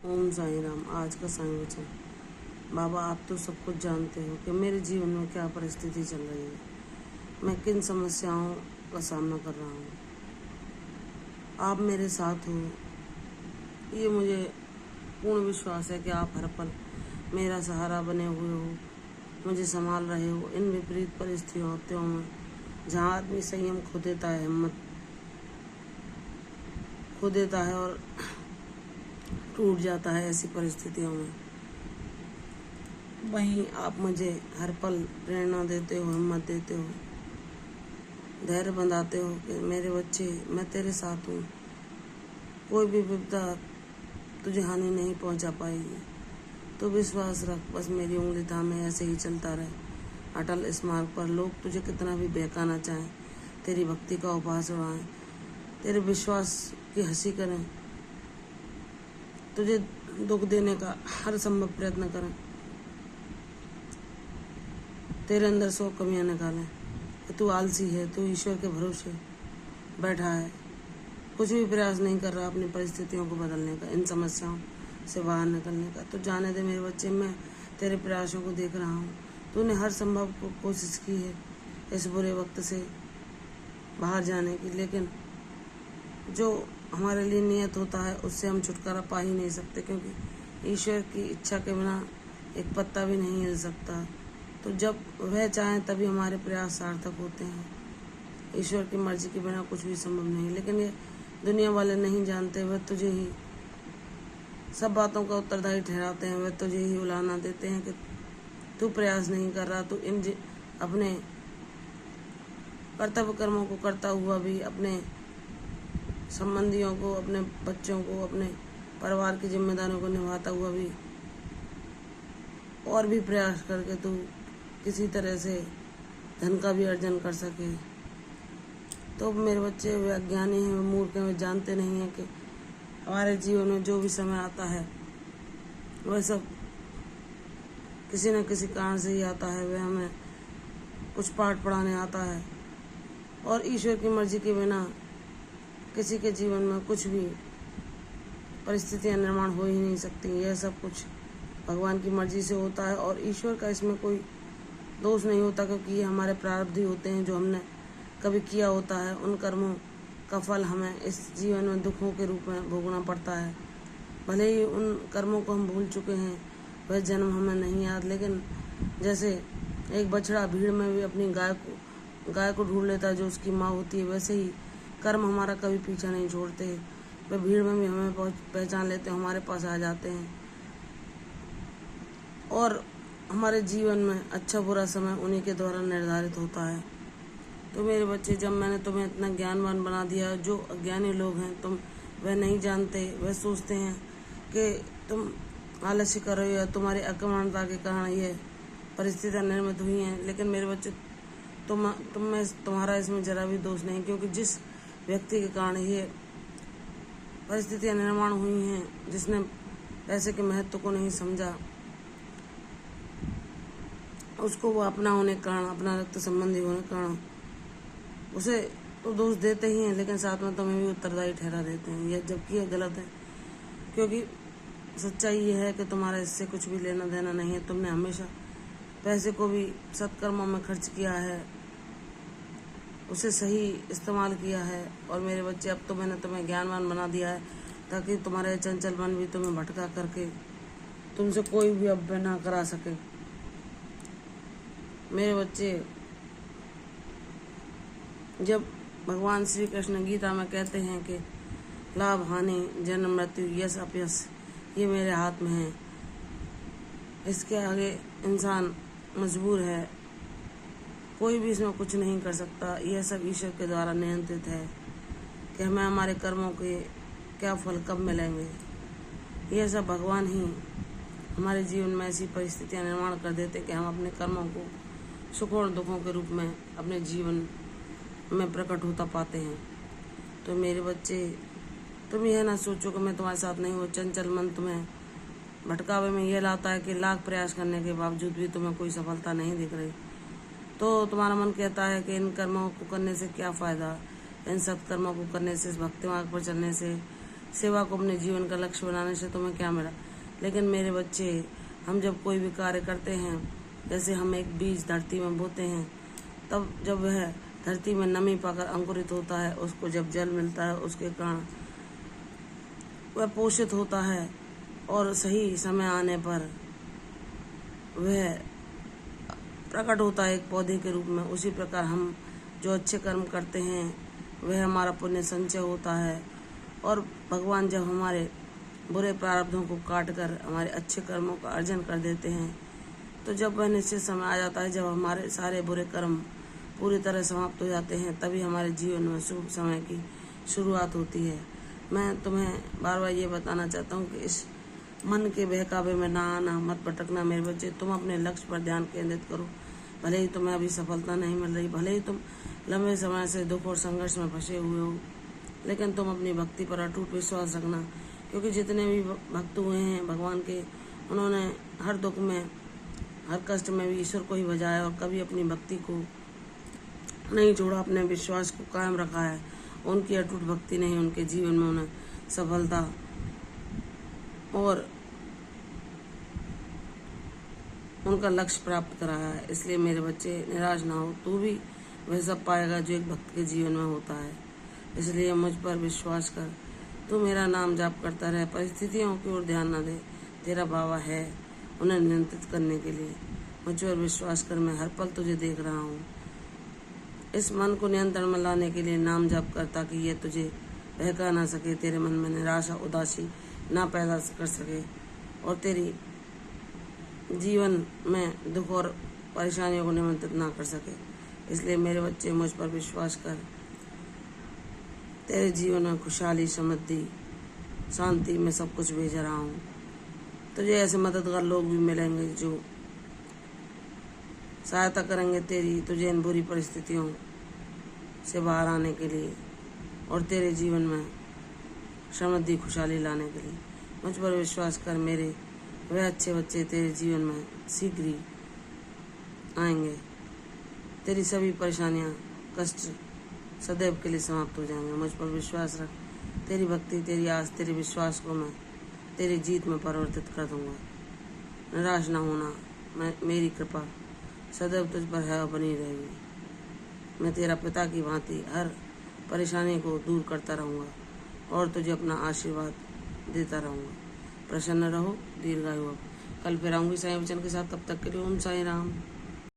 ओम साई राम। आज का साईं वचन। बाबा, आप तो सब कुछ जानते हो कि मेरे जीवन में क्या परिस्थिति चल रही है, मैं किन समस्याओं का सामना कर रहा हूँ। आप मेरे साथ हो, ये मुझे पूर्ण विश्वास है कि आप हर पल मेरा सहारा बने हुए हो, मुझे संभाल रहे हो इन विपरीत परिस्थितियों में, जहाँ आदमी संयम खो देता है, हिम्मत खो देता है और टूट जाता है। ऐसी परिस्थितियों में वहीं आप मुझे हर पल प्रेरणा देते हो, हिम्मत देते हो, धैर्य बंधाते हो कि मेरे बच्चे, मैं तेरे साथ हूँ, कोई भी विपदा तुझे हानि नहीं पहुँचा पाएगी। तो विश्वास रख, बस मेरी उंगली थामे ऐसे ही चलता रहे अटल इस मार्ग पर। लोग तुझे कितना भी बहकाना चाहें, तेरी भक्ति का उपहास उड़ाएं, तेरे विश्वास की हंसी करें, तुझे दुख देने का हर संभव प्रयत्न करें, तेरे अंदर 100 कमियां निकालें कि तू आलसी है, तू ईश्वर के भरोसे बैठा है, कुछ भी प्रयास नहीं कर रहा अपनी परिस्थितियों को बदलने का, इन समस्याओं से बाहर निकलने का। तो जाने दे मेरे बच्चे, मैं तेरे प्रयासों को देख रहा हूँ। तूने हर संभव कोशिश की है इस बुरे वक्त से बाहर जाने की, लेकिन जो हमारे लिए नियत होता है उससे हम छुटकारा पा ही नहीं सकते, क्योंकि ईश्वर की इच्छा के बिना एक पत्ता भी नहीं हिल सकता। तो जब वह चाहे तभी हमारे प्रयास सार्थक होते हैं। ईश्वर की मर्जी के बिना कुछ भी संभव नहीं। लेकिन ये दुनिया वाले नहीं जानते, वह तुझे ही सब बातों का उत्तरदायी ठहराते हैं, वह तुझे ही उलाहना देते हैं कि तू प्रयास नहीं कर रहा, तू इन अपने कर्तव्य कर्मों को करता हुआ भी, अपने संबंधियों को, अपने बच्चों को, अपने परिवार की जिम्मेदारियों को निभाता हुआ भी और भी प्रयास करके तू किसी तरह से धन का भी अर्जन कर सके। तो मेरे बच्चे वे अज्ञानी हैं, वे मूर्ख हैं, वे जानते नहीं हैं कि हमारे जीवन में जो भी समय आता है वह सब किसी न किसी कारण से ही आता है। वह हमें कुछ पाठ पढ़ाने आता है और ईश्वर की मर्जी के बिना किसी के जीवन में कुछ भी परिस्थितियां निर्माण हो ही नहीं सकती। यह सब कुछ भगवान की मर्जी से होता है और ईश्वर का इसमें कोई दोष नहीं होता, क्योंकि ये हमारे प्रारब्ध ही होते हैं जो हमने कभी किया होता है। उन कर्मों का फल हमें इस जीवन में दुखों के रूप में भोगना पड़ता है। भले ही उन कर्मों को हम भूल चुके हैं, वह जन्म हमें नहीं याद, लेकिन जैसे एक बछड़ा भीड़ में भी अपनी गाय को ढूंढ लेता है जो उसकी माँ होती है, वैसे ही कर्म हमारा कभी पीछा नहीं छोड़ते। वह भीड़ में भी हमें पहचान लेते हैं, हमारे पास आ जाते हैं और हमारे जीवन में अच्छा बुरा समय उन्हीं के द्वारा निर्धारित होता है। तो मेरे बच्चे, जब मैंने तुम्हें इतना ज्ञानवान बना दिया, जो अज्ञानी लोग हैं तुम वह नहीं जानते, वह सोचते हैं कि तुम आलस्य कर रहे हो या तुम्हारी अकर्मण्यता के कारण ये परिस्थितियाँ निर्मित हुई हैं। लेकिन मेरे बच्चे, तुम्हारा इसमें जरा भी दोष नहीं, क्योंकि जिस व्यक्ति के कारण ये परिस्थितियाँ निर्माण हुई हैं, जिसने पैसे के महत्व को नहीं समझा, उसको वो अपना होने के कारण, अपना रक्त संबंधी होने के कारण उसे तो दोष देते ही हैं, लेकिन साथ में तुम्हें भी उत्तरदायी ठहरा देते हैं। यह जबकि यह गलत है, क्योंकि सच्चाई ये है कि तुम्हारा इससे कुछ भी लेना देना नहीं है। तुमने हमेशा पैसे को भी सत्कर्मों में खर्च किया है, उसे सही इस्तेमाल किया है। और मेरे बच्चे, अब तो मैंने तुम्हें ज्ञानवान बना दिया है ताकि तुम्हारे चंचल मन भी तुम्हें भटका करके तुमसे कोई भी अव्यय ना करा सके। मेरे बच्चे, जब भगवान श्री कृष्ण गीता में कहते हैं कि लाभ हानि, जन्म मृत्यु, यश अपयश ये मेरे हाथ में है, इसके आगे इंसान मजबूर है, कोई भी इसमें कुछ नहीं कर सकता। यह सब ईश्वर के द्वारा नियंत्रित है कि हमें हमारे कर्मों के क्या फल कब मिलेंगे। यह सब भगवान ही हमारे जीवन में ऐसी परिस्थितियां निर्माण कर देते कि हम अपने कर्मों को सुखों और दुखों के रूप में अपने जीवन में प्रकट होता पाते हैं। तो मेरे बच्चे, तुम यह ना सोचो कि मैं तुम्हारे साथ नहीं हूँ। चंचल मन तुम्हें भटकावे में यह लाता है कि लाख प्रयास करने के बावजूद भी तुम्हें कोई सफलता नहीं दिख रही। तो तुम्हारा मन कहता है कि इन कर्मों को करने से क्या फ़ायदा, इन सत्कर्मों को करने से, इस भक्ति मार्ग पर चलने से सेवा को अपने जीवन का लक्ष्य बनाने से तुम्हें क्या मिला। लेकिन मेरे बच्चे, हम जब कोई भी कार्य करते हैं, जैसे हम एक बीज धरती में बोते हैं, तब जब वह धरती में नमी पाकर अंकुरित होता है, उसको जब जल मिलता है, उसके कारण वह पोषित होता है और सही समय आने पर वह प्रकट होता है एक पौधे के रूप में। उसी प्रकार हम जो अच्छे कर्म करते हैं वह हमारा पुण्य संचय होता है, और भगवान जब हमारे बुरे प्रारब्धों को काट कर हमारे अच्छे कर्मों का अर्जन कर देते हैं, तो जब वह निश्चित समय आ जाता है, जब हमारे सारे बुरे कर्म पूरी तरह समाप्त हो जाते हैं, तभी हमारे जीवन में शुभ समय की शुरुआत होती है। मैं तुम्हें बार बार ये बताना चाहता हूँ कि इस मन के बहकावे में ना आना, मत भटकना मेरे बच्चे। तुम अपने लक्ष्य पर ध्यान केंद्रित करो। भले ही तुम्हें अभी सफलता नहीं मिल रही, भले ही तुम लंबे समय से दुख और संघर्ष में फंसे हुए हो, लेकिन तुम अपनी भक्ति पर अटूट विश्वास रखना, क्योंकि जितने भी भक्त हुए हैं भगवान के, उन्होंने हर दुख में, हर कष्ट में भी ईश्वर को ही बजाया और कभी अपनी भक्ति को नहीं छोड़ा, अपने विश्वास को कायम रखा है। उनकी अटूट भक्ति नहीं उनके जीवन में उन्हें सफलता और उनका लक्ष्य प्राप्त कराया है। इसलिए मेरे बच्चे, निराश ना हो, तू भी वह सब पाएगा जो एक भक्त के जीवन में होता है। इसलिए मुझ पर विश्वास कर, तू मेरा नाम जाप करता रहे, परिस्थितियों की ओर ध्यान न दे। तेरा बाबा है उन्हें नियंत्रित करने के लिए। मुझ पर विश्वास कर, मैं हर पल तुझे देख रहा हूँ। इस मन को नियंत्रण में लाने के लिए नाम जाप कर, ताकि यह तुझे बहका ना सके, तेरे मन में निराशा उदासी ना पैदा कर सके और तेरी जीवन में दुख और परेशानियों को निमंत्रित ना कर सके। इसलिए मेरे बच्चे, मुझ पर विश्वास कर, तेरे जीवन में खुशहाली, समृद्धि, शांति में सब कुछ भेज रहा हूँ। तुझे ऐसे मददगार लोग भी मिलेंगे जो सहायता करेंगे तेरी, तुझे इन बुरी परिस्थितियों से बाहर आने के लिए और तेरे जीवन में समृद्धि, खुशहाली लाने के लिए। मुझ पर विश्वास कर मेरे, वह अच्छे बच्चे तेरे जीवन में शीघ्र ही आएंगे। तेरी सभी परेशानियां, कष्ट सदैव के लिए समाप्त हो जाएंगे। मुझ पर विश्वास रख, तेरी भक्ति, तेरी आस, तेरे विश्वास को मैं तेरी जीत में परिवर्तित कर दूंगा। निराश ना होना, मेरी कृपा सदैव तुझ पर है और बनी रहेगी। मैं तेरा पिता की भांति हर परेशानी को दूर करता रहूँगा और तुझे अपना आशीर्वाद देता रहूँगा। प्रसन्न रहो, दीर्घायु। कल फिर आऊँगी साईं वचन के साथ, तब तक के लिए ओम साईं राम।